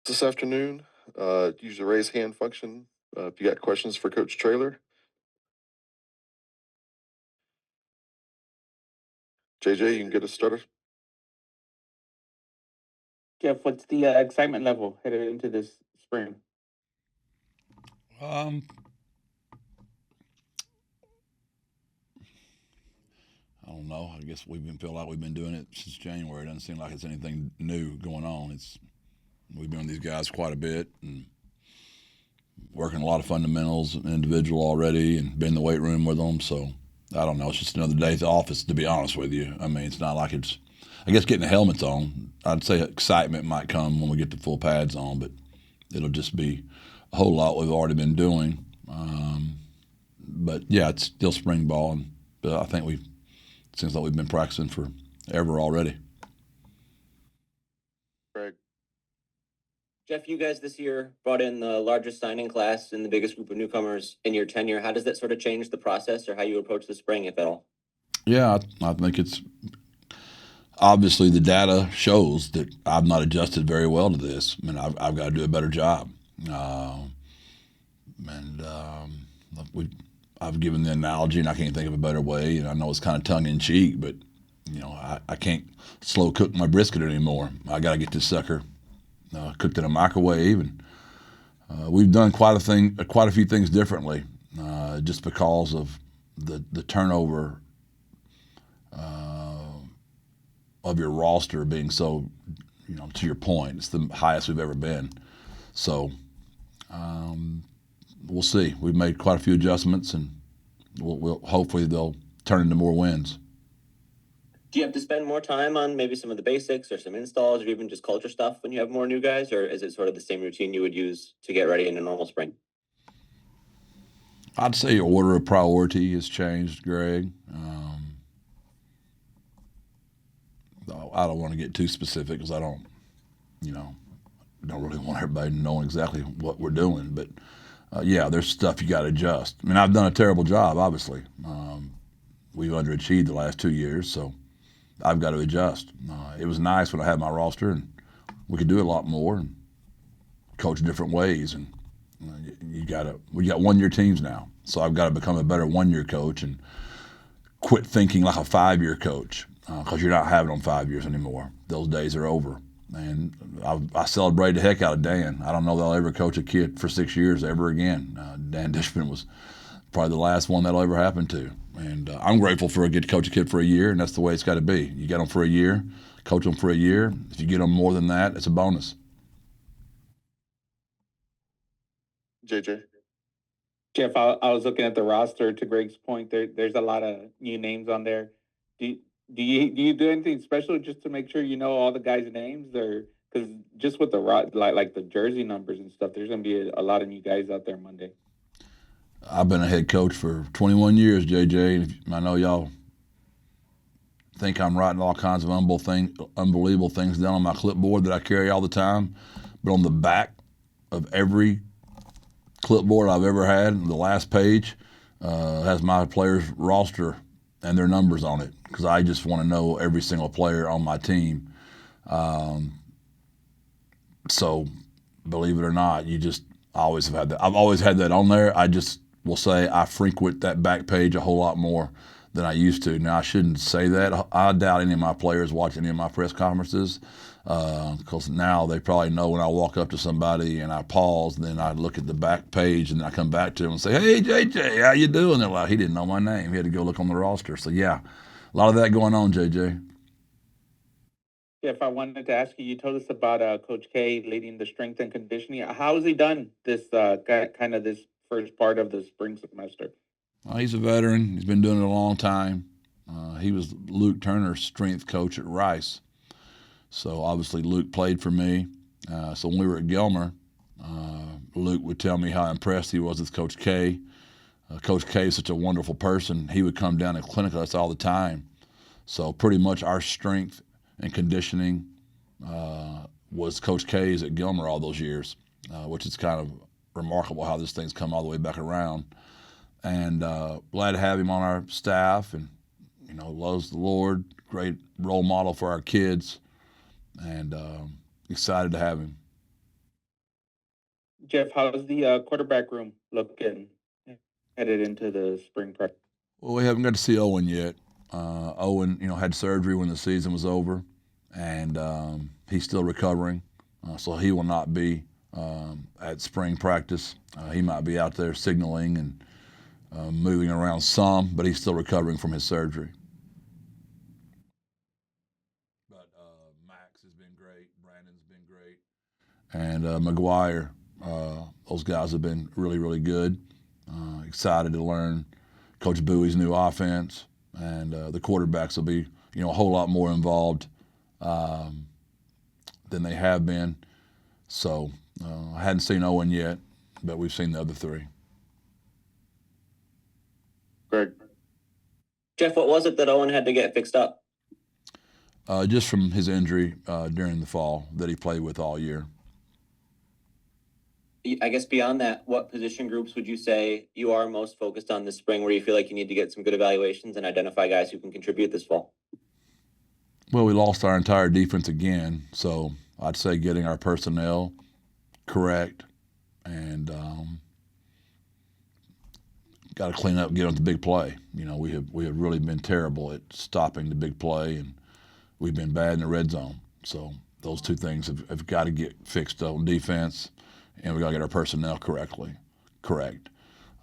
this afternoon. Use the raise hand function if you got questions for Coach Traylor. JJ, you can get us started. Jeff, what's the excitement level headed into this spring? Um, I don't know. I guess feel like we've been doing it since January. It doesn't seem like it's anything new going on. We've been with these guys quite a bit and working a lot of fundamentals, individual already, and been in the weight room with them. So I don't know. It's just another day at the office, to be honest with you. I mean, it's not like it's. I guess getting the helmets on, I'd say excitement might come when we get the full pads on, but it'll just be a whole lot we've already been doing. But yeah, it's still spring ball, and I think it seems like we've been practicing forever already. Greg. Jeff, you guys this year brought in the largest signing class and the biggest group of newcomers in your tenure. How does that sort of change the process or how you approach the spring, if at all? Yeah, I think it's obviously the data shows that I've not adjusted very well to this. I mean, I've got to do a better job. And I've given the analogy, and I can't think of a better way. And I know it's kind of tongue in cheek, but I can't slow cook my brisket anymore. I got to get this sucker cooked in a microwave, and we've done quite a few things differently, just because of the turnover of your roster being so, to your point, it's the highest we've ever been. So we'll see. We've made quite a few adjustments, and we'll hopefully they'll turn into more wins. Do you have to spend more time on maybe some of the basics or some installs or even just culture stuff when you have more new guys, or is it sort of the same routine you would use to get ready in a normal spring? I'd say your order of priority has changed, Greg. I don't want to get too specific because I don't really want everybody knowing exactly what we're doing. But yeah, there's stuff you got to adjust. I mean, I've done a terrible job, obviously. We've underachieved the last 2 years, so I've got to adjust. It was nice when I had my roster and we could do a lot more and coach different ways. And we got 1-year teams now, so I've got to become a better 1-year coach and quit thinking like a 5-year coach, because you're not having them 5 years anymore. Those days are over. And I celebrate the heck out of Dan. I don't know that I'll ever coach a kid for 6 years ever again. Dan Dishman was probably the last one that'll ever happen to. And I'm grateful for I get to coach a kid for a year, and that's the way it's got to be. You get them for a year, coach them for a year. If you get them more than that, it's a bonus. JJ. Jeff, I was looking at the roster. To Greg's point, there's a lot of new names on there. Do you do anything special just to make sure you know all the guys' names, or because just with the like the jersey numbers and stuff, there's gonna be a lot of new guys out there Monday. I've been a head coach for 21 years, JJ, and I know y'all think I'm writing all kinds of unbelievable things down on my clipboard that I carry all the time. But on the back of every clipboard I've ever had, the last page has my players' roster and their numbers on it, because I just want to know every single player on my team. So, believe it or not, I always have had that. I've always had that on there. I just will say I frequent that back page a whole lot more than I used to. Now, I shouldn't say that. I doubt any of my players watch any of my press conferences, because now they probably know when I walk up to somebody and I pause, then I look at the back page and then I come back to them and say, "Hey, JJ, how you doing?" They're like, "He didn't know my name. He had to go look on the roster." So, yeah, a lot of that going on, JJ. Jeff, I wanted to ask you. You told us about Coach K leading the strength and conditioning. How has he done this kind of this first part of the spring semester? He's a veteran. He's been doing it a long time. He was Luke Turner's strength coach at Rice. So obviously Luke played for me. So when we were at Gilmer, Luke would tell me how impressed he was with Coach K. Coach K is such a wonderful person. He would come down and clinic us all the time. So pretty much our strength and conditioning was Coach K's at Gilmer all those years, which is kind of remarkable how this thing's come all the way back around. And glad to have him on our staff, and loves the Lord, great role model for our kids, and excited to have him. Jeff, how's the quarterback room looking headed into the spring practice? Well, we haven't got to see Owen yet. Owen, had surgery when the season was over, and he's still recovering, so he will not be at spring practice. He might be out there signaling and moving around some, but he's still recovering from his surgery. But Max has been great. Brandon's been great. And McGuire, those guys have been really, really good. Excited to learn Coach Bowie's new offense. And the quarterbacks will be, a whole lot more involved than they have been. So I hadn't seen Owen yet, but we've seen the other three. Greg. Jeff, what was it that Owen had to get fixed up? Just from his injury during the fall that he played with all year. I guess beyond that, what position groups would you say you are most focused on this spring where you feel like you need to get some good evaluations and identify guys who can contribute this fall? Well, we lost our entire defense again, so I'd say getting our personnel correct and got to clean up and get on the big play. We have really been terrible at stopping the big play, and we've been bad in the red zone. So those two things have got to get fixed on defense, and we got to get our personnel correct.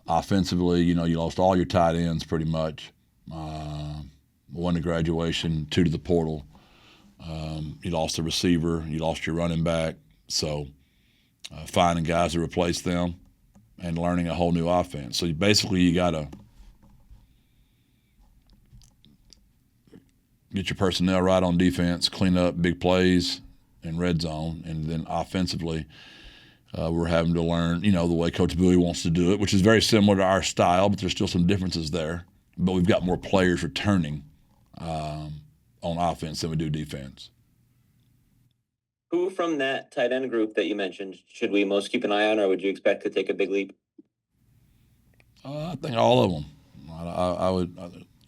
Offensively, you lost all your tight ends pretty much. One to graduation, two to the portal. You lost the receiver, you lost your running back. So finding guys to replace them and learning a whole new offense. So basically you got to get your personnel right on defense, clean up big plays in red zone, and then offensively we're having to learn, the way Coach Bowie wants to do it, which is very similar to our style, but there's still some differences there. But we've got more players returning on offense than we do defense. Who from that tight end group that you mentioned should we most keep an eye on, or would you expect to take a big leap? I think all of them. I would,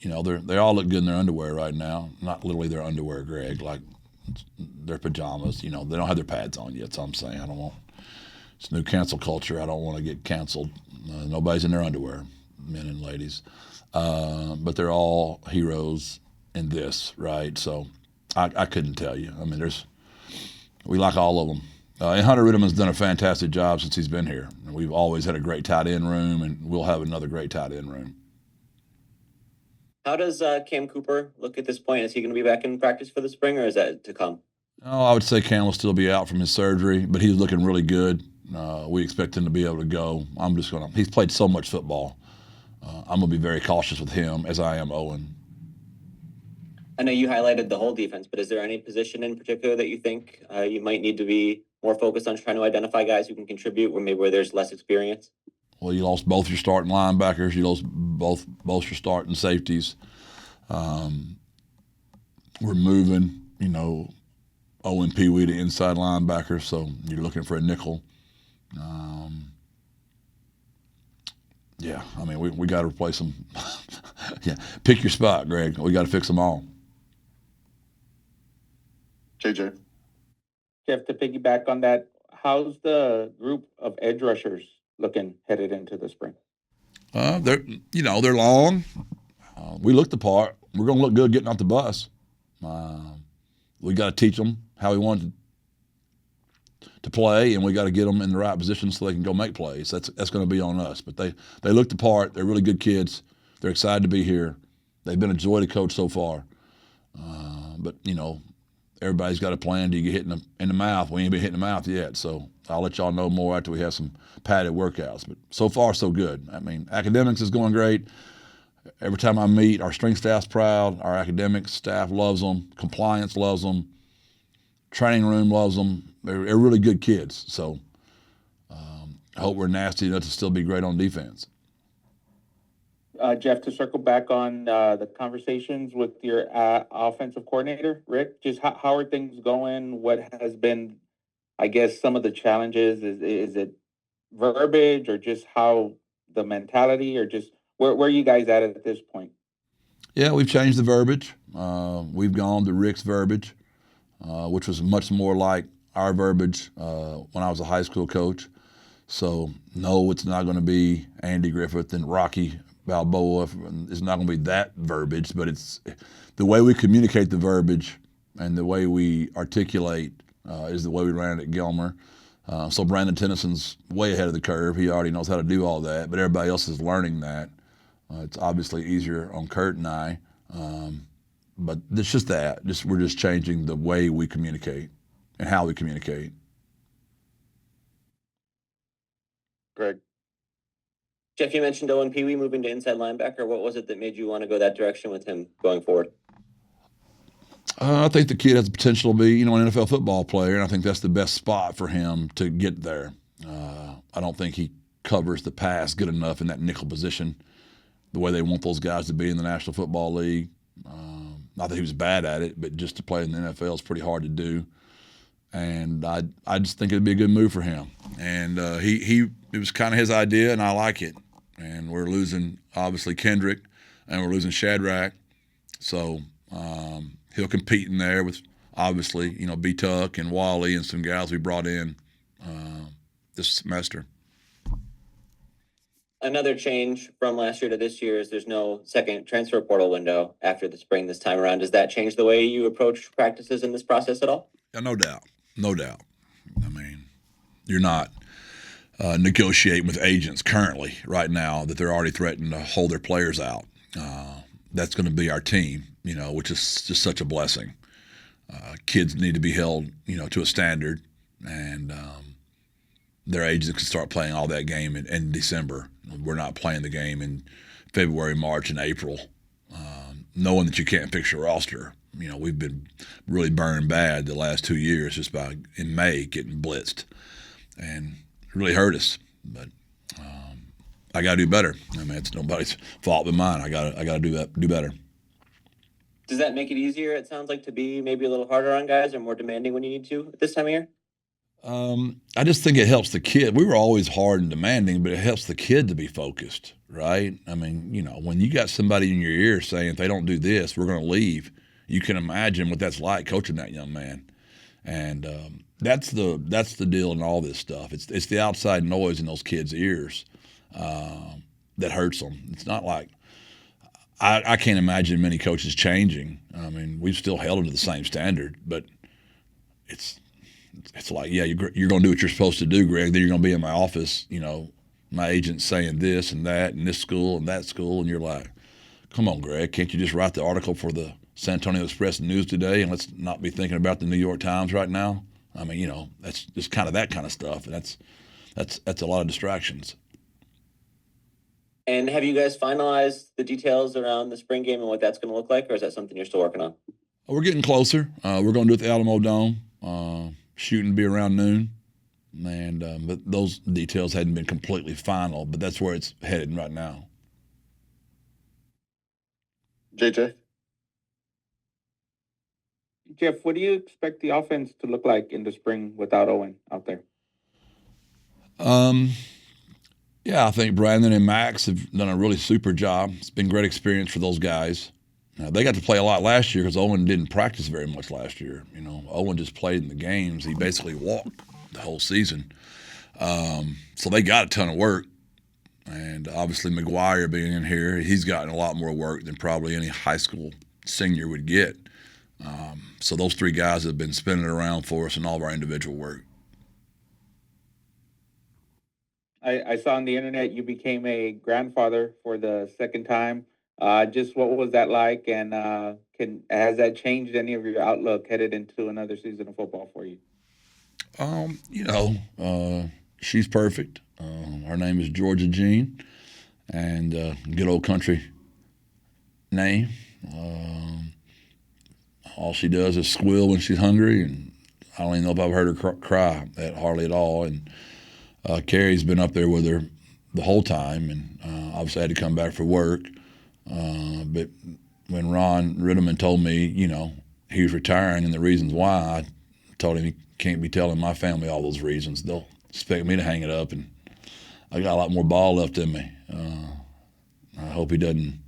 they all look good in their underwear right now. Not literally their underwear, Greg, like their pajamas. They don't have their pads on yet, so I'm saying I don't want. It's new cancel culture. I don't want to get canceled. Nobody's in their underwear, men and ladies. But they're all heroes in this, right? So I couldn't tell you. I mean, we like all of them. And Hunter Ritterman's done a fantastic job since he's been here. And we've always had a great tight end room, and we'll have another great tight end room. How does Cam Cooper look at this point? Is he going to be back in practice for the spring, or is that to come? Oh, I would say Cam will still be out from his surgery, but he's looking really good. We expect him to be able to go. He's played so much football. I'm going to be very cautious with him, as I am Owen. I know you highlighted the whole defense, but is there any position in particular that you think you might need to be more focused on trying to identify guys who can contribute where there's less experience? Well, you lost both your starting linebackers. You lost both your starting safeties. We're moving, Owen Pee Wee to inside linebacker, so you're looking for a nickel. We got to replace them. Yeah, pick your spot, Greg. We got to fix them all. JJ. Jeff, to piggyback on that, how's the group of edge rushers looking headed into the spring? They're long. We look the part. We're going to look good getting off the bus. We got to teach them how we want to play, and we got to get them in the right position so they can go make plays. That's going to be on us. But they look the part. They're really good kids. They're excited to be here. They've been a joy to coach so far. But everybody's got a plan. Do you get hit in the mouth? We ain't been hit in the mouth yet. So I'll let y'all know more after we have some padded workouts. But so far, so good. I mean, academics is going great. Every time I meet, our strength staff's proud. Our academics staff loves them. Compliance loves them. Training room loves them. They're really good kids. So I hope we're nasty enough to still be great on defense. Jeff, to circle back on the conversations with your offensive coordinator, Rick, just how are things going? What has been, I guess, some of the challenges? Is it verbiage, or just how the mentality, or just where are you guys at this point? Yeah, we've changed the verbiage. We've gone to Rick's verbiage, which was much more like our verbiage when I was a high school coach. So no, it's not going to be Andy Griffith and Rocky Balboa. It's not going to be that verbiage, but it's the way we communicate the verbiage and the way we articulate is the way we ran it at Gilmer. So Brandon Tennyson's way ahead of the curve. He already knows how to do all that, but everybody else is learning that. It's obviously easier on Kurt and I, but it's just that. We're just changing the way we communicate and how we communicate. Greg. Jeff, you mentioned Owen Pee Wee moving to inside linebacker. What was it that made you want to go that direction with him going forward? I think the kid has the potential to be, an NFL football player, and I think that's the best spot for him to get there. I don't think he covers the pass good enough in that nickel position, the way they want those guys to be in the National Football League. Not that he was bad at it, but just to play in the NFL is pretty hard to do. And I just think it'd be a good move for him. And it was kind of his idea, and I like it. And we're losing, obviously, Kendrick, and we're losing Shadrack. So he'll compete in there with, obviously, B-Tuck and Wally and some guys we brought in this semester. Another change from last year to this year is there's no second transfer portal window after the spring this time around. Does that change the way you approach practices in this process at all? Yeah, no doubt. No doubt. I mean, you're not negotiating with agents currently right now that they're already threatening to hold their players out. That's going to be our team, which is just such a blessing. Kids need to be held, to a standard, and their agents can start playing all that game in December. We're not playing the game in February, March, and April, knowing that you can't fix your roster. We've been really burning bad the last 2 years just by in May getting blitzed, and it really hurt us. But I got to do better. I mean, it's nobody's fault but mine. I got to do better. Does that make it easier? It sounds like to be maybe a little harder on guys or more demanding when you need to at this time of year. I just think it helps the kid. We were always hard and demanding, but it helps the kid to be focused, right? I mean, when you got somebody in your ear saying, if they don't do this, we're going to leave, you can imagine what that's like coaching that young man. And that's the deal in all this stuff. It's the outside noise in those kids' ears that hurts them. It's not like I can't imagine many coaches changing. I mean, we've still held them to the same standard, but it's like, yeah, you're going to do what you're supposed to do, Greg. Then you're going to be in my office, my agent's saying this and that and this school and that school, and you're like, come on, Greg, can't you just write the article for the San Antonio Express News today and let's not be thinking about the New York Times right now? I mean, that's just kind of that kind of stuff, and that's a lot of distractions. And have you guys finalized the details around the spring game and what that's going to look like, or is that something you're still working on? We're getting closer. We're going to do it at the Alamo Dome. Shooting to be around noon, and but those details hadn't been completely final, but that's where it's headed right now. JJ? Jeff, what do you expect the offense to look like in the spring without Owen out there? Yeah, I think Brandon and Max have done a really super job. It's been a great experience for those guys. They got to play a lot last year because Owen didn't practice very much last year. Owen just played in the games. He basically walked the whole season. So they got a ton of work. And obviously McGuire being in here, he's gotten a lot more work than probably any high school senior would get. So those three guys have been spinning it around for us in all of our individual work. I saw on the internet you became a grandfather for the second time. Just what was that like, and has that changed any of your outlook headed into another season of football for you? She's perfect. Her name is Georgia Jean, and good old country name. All she does is squeal when she's hungry, and I don't even know if I've heard her cry hardly at all. And Carrie's been up there with her the whole time, and obviously I had to come back for work. But when Ron Ritterman told me, he was retiring and the reasons why, I told him he can't be telling my family all those reasons. They'll expect me to hang it up, and I got a lot more ball left in me. I hope he doesn't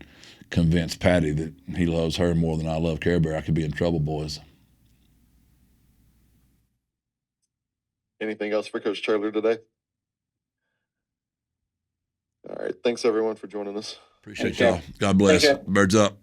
convince Patty that he loves her more than I love Care Bear. I could be in trouble, boys. Anything else for Coach Traylor today? All right. Thanks everyone for joining us. Appreciate Thanks, Jeff. y'all. God bless. Jeff. Birds up.